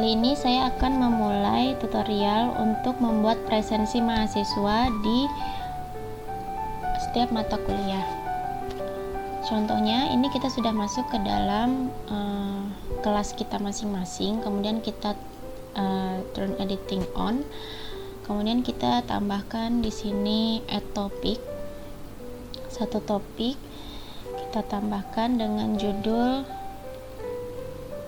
Kali ini saya akan memulai tutorial untuk membuat presensi mahasiswa di setiap mata kuliah. Contohnya, ini kita sudah masuk ke dalam kelas kita masing-masing, kemudian kita turn editing on, kemudian kita tambahkan di sini add topic, satu topik kita tambahkan dengan judul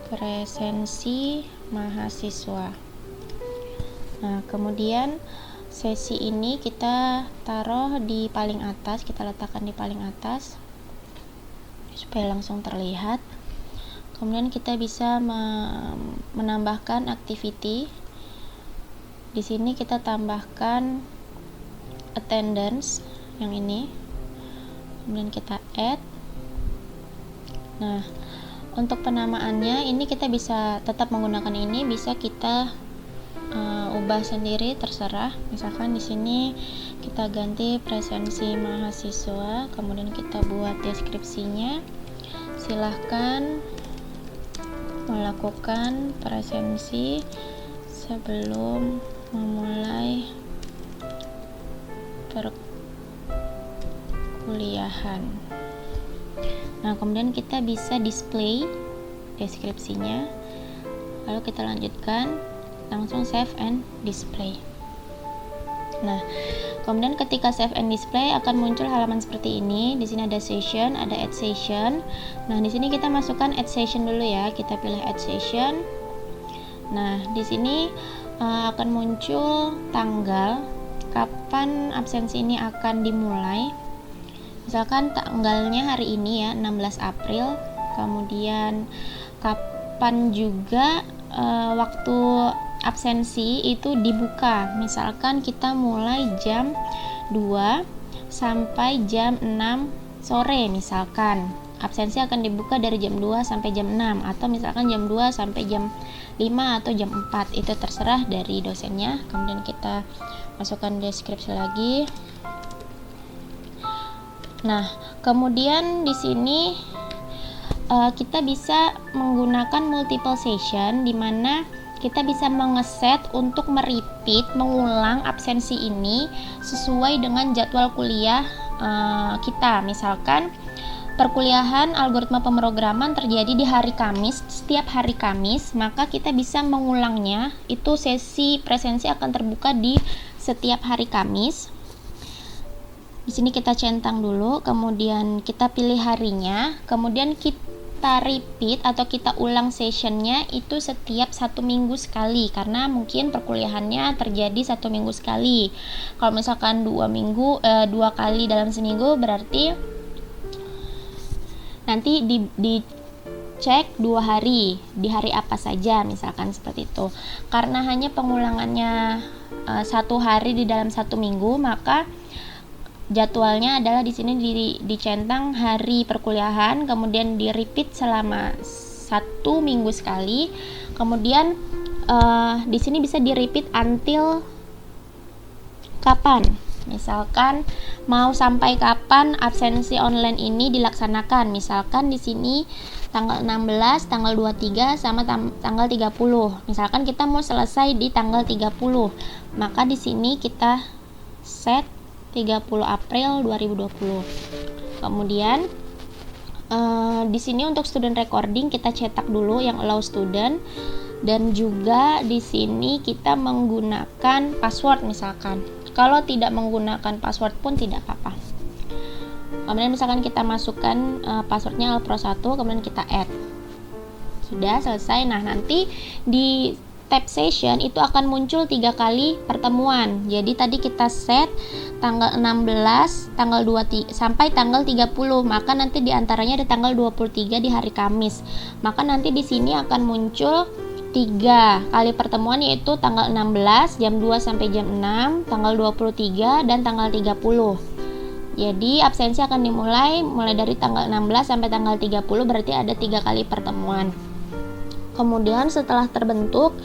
presensi mahasiswa. Nah, kemudian sesi ini kita taruh di paling atas, kita letakkan di paling atas supaya langsung terlihat. Kemudian kita bisa menambahkan activity. Di sini kita tambahkan attendance yang ini. Kemudian kita add. Nah, untuk penamaannya ini kita bisa tetap menggunakan ini, bisa kita ubah sendiri, terserah. Misalkan di sini kita ganti presensi mahasiswa, kemudian kita buat deskripsinya. Silahkan melakukan presensi sebelum memulai perkuliahan. Nah, kemudian kita bisa display deskripsinya, lalu kita lanjutkan, langsung save and display. Nah, kemudian ketika save and display akan muncul halaman seperti ini. Di sini ada session, ada add session. Nah, di sini kita masukkan add session dulu ya. Kita pilih add session. Nah, di sini akan muncul tanggal kapan absensi ini akan dimulai. Misalkan tanggalnya hari ini ya, 16 April. Kemudian kapan juga waktu absensi itu dibuka. Misalkan kita mulai jam 2 sampai jam 6 sore misalkan. Absensi akan dibuka dari jam 2 sampai jam 6, atau misalkan jam 2 sampai jam 5 atau jam 4. Itu terserah dari dosennya. Kemudian kita masukkan deskripsi lagi. Nah, kemudian di sini kita bisa menggunakan multiple session, di mana kita bisa mengeset untuk mengulang absensi ini sesuai dengan jadwal kuliah kita. Misalkan perkuliahan algoritma pemrograman terjadi di hari Kamis, setiap hari Kamis, maka kita bisa mengulangnya. Itu sesi presensi akan terbuka di setiap hari Kamis. Di sini kita centang dulu, kemudian kita pilih harinya, kemudian kita repeat atau kita ulang sessionnya itu setiap 1 minggu sekali, karena mungkin perkuliahannya terjadi 1 minggu sekali. Kalau misalkan 2 kali dalam seminggu, berarti nanti dicek 2 hari, di hari apa saja, misalkan seperti itu. Karena hanya pengulangannya 1 hari di dalam 1 minggu, maka jadwalnya adalah di sini dicentang hari perkuliahan, kemudian di repeat selama 1 minggu sekali, kemudian di sini bisa di repeat until kapan. Misalkan mau sampai kapan absensi online ini dilaksanakan. Misalkan di sini tanggal 16, tanggal 23 sama tanggal 30. Misalkan kita mau selesai di tanggal 30, maka di sini kita set 30 April 2020. Kemudian di sini untuk student recording kita cetak dulu yang allow student, dan juga di sini kita menggunakan password misalkan. Kalau tidak menggunakan password pun tidak apa-apa. Kemudian misalkan kita masukkan passwordnya alpro1, kemudian kita add. Sudah selesai. Nah, nanti di tab session itu akan muncul 3 kali pertemuan. Jadi tadi kita set tanggal 16, tanggal 23 sampai tanggal 30. Maka nanti diantaranya ada tanggal 23 di hari Kamis. Maka nanti di sini akan muncul 3 kali pertemuan, yaitu tanggal 16 jam 2 sampai jam 6, tanggal 23 dan tanggal 30. Jadi absensi akan dimulai dari tanggal 16 sampai tanggal 30, berarti ada 3 kali pertemuan. Kemudian setelah terbentuk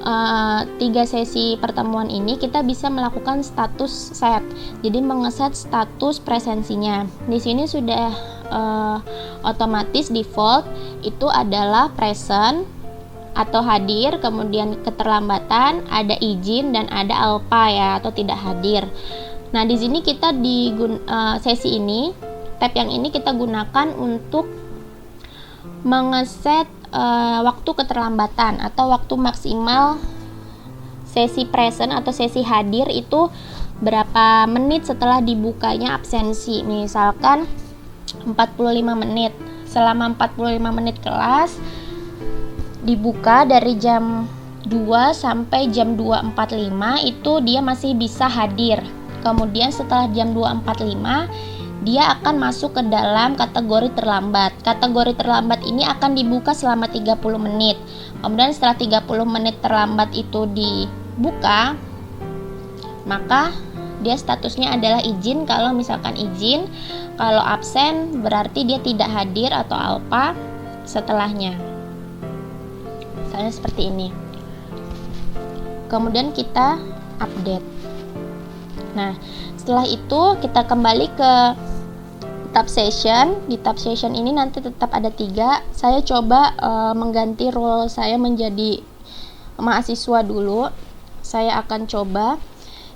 3 sesi pertemuan ini, kita bisa melakukan status set. Jadi mengeset status presensinya. Di sini sudah otomatis default itu adalah present atau hadir, kemudian keterlambatan, ada izin, dan ada alpa ya atau tidak hadir. Nah, di sini kita di sesi ini, tab yang ini kita gunakan untuk mengeset waktu keterlambatan atau waktu maksimal sesi present atau sesi hadir itu berapa menit setelah dibukanya absensi. Misalkan 45 menit. Selama 45 menit kelas dibuka dari jam 2 sampai jam 2.45 itu dia masih bisa hadir. Kemudian setelah jam 2.45 dia akan masuk ke dalam kategori terlambat. Kategori terlambat ini akan dibuka selama 30 menit. Kemudian setelah 30 menit terlambat itu dibuka, maka dia statusnya adalah izin. Kalau misalkan izin, kalau absen berarti dia tidak hadir atau alpa setelahnya. Misalnya seperti ini. Kemudian kita update. Nah, setelah itu kita kembali ke tab session. Di tab session ini nanti tetap ada 3. Saya coba mengganti role saya menjadi mahasiswa dulu. Saya akan coba.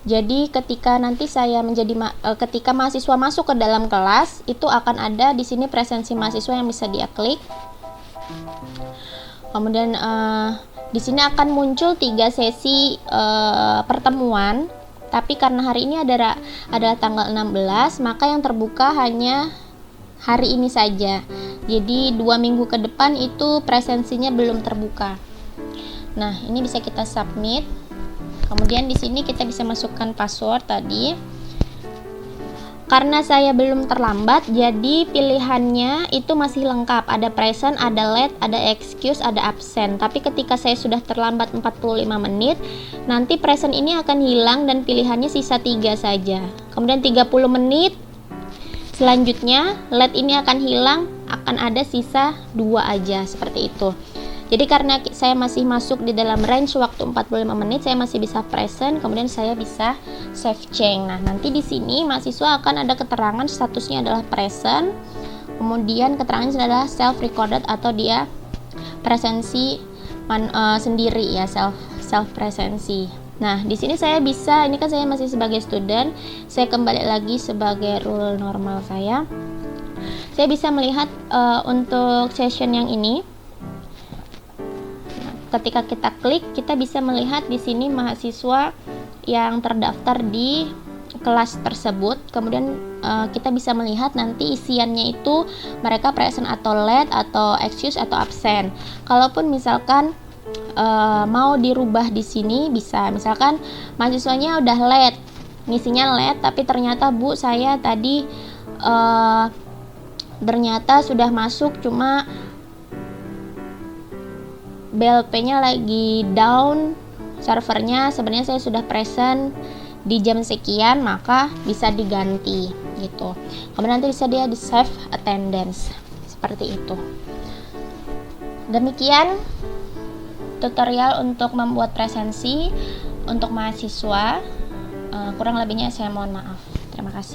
Jadi ketika nanti saya menjadi ketika mahasiswa masuk ke dalam kelas, itu akan ada di sini presensi mahasiswa yang bisa dia klik. Kemudian di sini akan muncul 3 sesi pertemuan. Tapi karena hari ini adalah tanggal 16, maka yang terbuka hanya hari ini saja. Jadi 2 minggu ke depan itu presensinya belum terbuka. Nah, ini bisa kita submit. Kemudian di sini kita bisa masukkan password tadi. Karena saya belum terlambat, jadi pilihannya itu masih lengkap. Ada present, ada late, ada excuse, ada absent. Tapi ketika saya sudah terlambat 45 menit, nanti present ini akan hilang dan pilihannya sisa 3 saja. Kemudian 30 menit selanjutnya late ini akan hilang, akan ada sisa 2 aja, seperti itu. Jadi karena saya masih masuk di dalam range waktu 45 menit, saya masih bisa present, kemudian saya bisa save change. Nah, nanti di sini mahasiswa akan ada keterangan statusnya adalah present, kemudian keterangannya adalah self recorded atau dia presensi sendiri ya, self presensi. Nah, di sini saya bisa, ini kan saya masih sebagai student, saya kembali lagi sebagai role normal saya. Saya bisa melihat untuk session yang ini. Ketika kita klik, kita bisa melihat di sini mahasiswa yang terdaftar di kelas tersebut. Kemudian kita bisa melihat nanti isiannya itu mereka present atau late atau excuse atau absent. Kalaupun misalkan mau dirubah di sini bisa. Misalkan mahasiswanya udah late, ngisinya late, tapi ternyata Bu saya tadi ternyata sudah masuk cuma BLP-nya lagi down, servernya sebenarnya saya sudah present di jam sekian, maka bisa diganti gitu. Kemudian nanti bisa dia di save attendance seperti itu. Demikian tutorial untuk membuat presensi untuk mahasiswa. Kurang lebihnya saya mohon maaf. Terima kasih.